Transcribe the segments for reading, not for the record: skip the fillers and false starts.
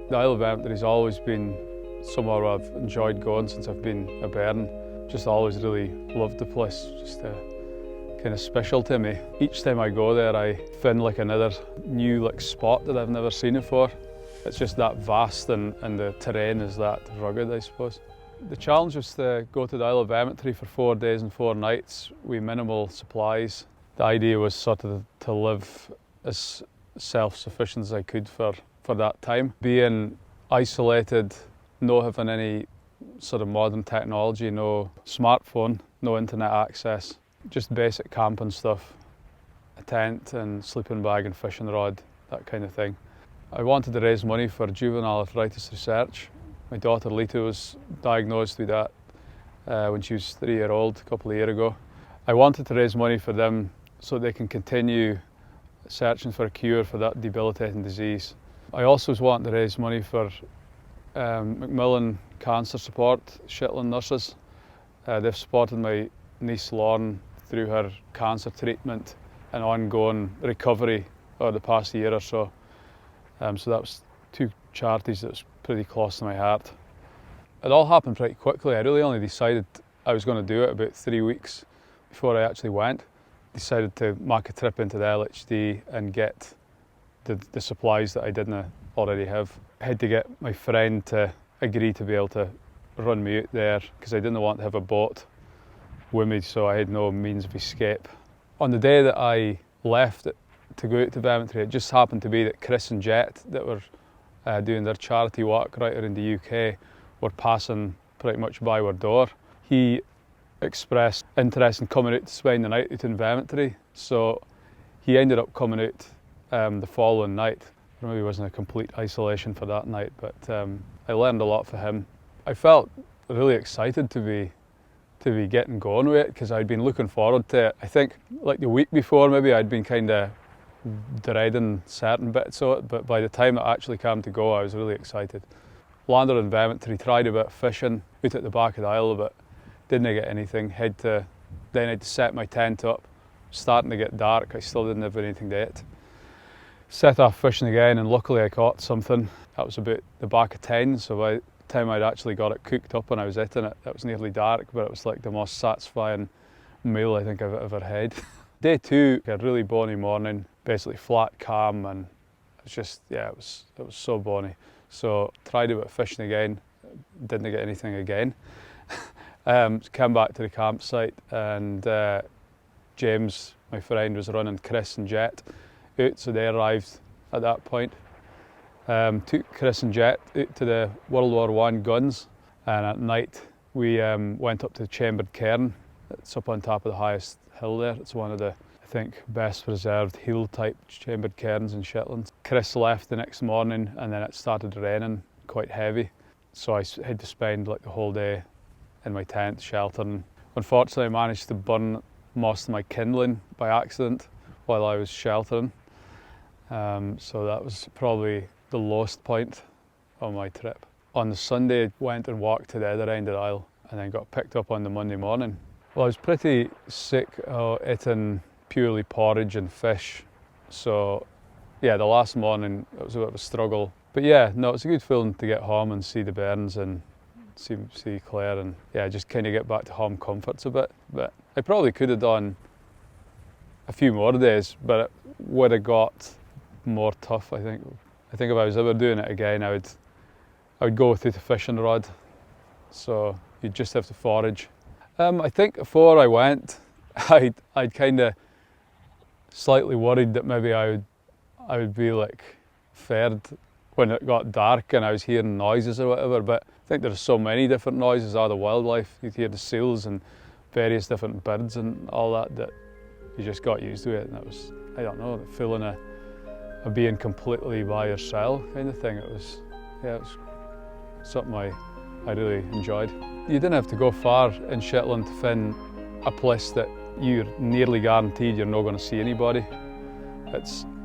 The Isle of Vementry has always been somewhere I've enjoyed going since I've been a bairn. Just always really loved the place, just kind of special to me. Each time I go there I find like another new spot that I've never seen before. It's just that vast and the terrain is that rugged, I suppose. The challenge was to go to the Isle of Vementry for 4 days and 4 nights with minimal supplies. The idea was sort of to live as self-sufficient as I could for that time. Being isolated, not having any sort of modern technology, no smartphone, no internet access, just basic camping stuff, a tent and sleeping bag and fishing rod, that kind of thing. I wanted to raise money for juvenile arthritis research. My daughter Lita was diagnosed with that when she was 3 years old, a couple of years ago. I wanted to raise money for them so they can continue searching for a cure for that debilitating disease. I also was wanting to raise money for Macmillan Cancer Support, Shetland nurses. They've supported my niece Lauren through her cancer treatment and ongoing recovery over the past year or so. So that was 2 charities that was pretty close to my heart. It all happened pretty quickly. I really only decided I was going to do it about 3 weeks before I actually went. Decided to make a trip into the LHD and get the supplies that I didn't already have. I had to get my friend to agree to be able to run me out there because I didn't want to have a boat with me, so I had no means of escape. On the day that I left to go out to Vementry, it just happened to be that Chris and Jet, that were doing their charity walk right around the UK, were passing pretty much by our door. He expressed interest in coming out to spend the night out in Vementry, so he ended up coming out the following night. Maybe wasn't a complete isolation for that night, but I learned a lot from him. I felt really excited to be getting going with it because I'd been looking forward to it. I think like the week before maybe I'd been kind of dreading certain bits of it, but by the time it actually came to go I was really excited. Landed in Vementry, tried a bit of fishing out at the back of the isle, but didn't get anything. Then I had to set my tent up. Starting to get dark, I still didn't have anything to eat. Set off fishing again and luckily I caught something. That was about the back of 10, so by the time I'd actually got it cooked up and I was eating it, it was nearly dark, but it was like the most satisfying meal I think I've ever had. Day 2, a really bonny morning, basically flat calm, and it's just, yeah, it was so bonny. So tried a bit of fishing again, didn't get anything again. Came back to the campsite and James, my friend, was running Chris and Jet out, so they arrived at that point. Took Chris and Jet out to the World War I guns, and at night we went up to the chambered cairn. It's up on top of the highest hill there. It's one of the, I think, best preserved hill type chambered cairns in Shetland. Chris left the next morning and then it started raining quite heavy, so I had to spend like the whole day in my tent sheltering. Unfortunately I managed to burn most of my kindling by accident while I was sheltering, so that was probably the lowest point on my trip. On the Sunday I went and walked to the other end of the isle and then got picked up on the Monday morning. Well, I was pretty sick of eating purely porridge and fish, so yeah, the last morning it was a bit of a struggle. But yeah, no, it's a good feeling to get home and see the bairns and see Claire and yeah, just kind of get back to home comforts a bit. But I probably could have done a few more days, but it would have got more tough, I think. I think if I was ever doing it again, I would go without a fishing rod, so you'd just have to forage. I think before I went, I'd kind of slightly worried that maybe I would be like fared when it got dark and I was hearing noises or whatever, but I think there's so many different noises, all the wildlife. You'd hear the seals and various different birds and all that you just got used to it, and it was, I don't know, the feeling of being completely by yourself kind of thing. It was something I really enjoyed. You didn't have to go far in Shetland to find a place that you're nearly guaranteed you're not going to see anybody.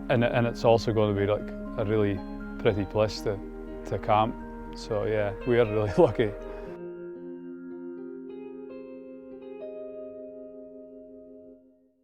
And it's also going to be like a really pretty place to camp. So yeah, we are really lucky.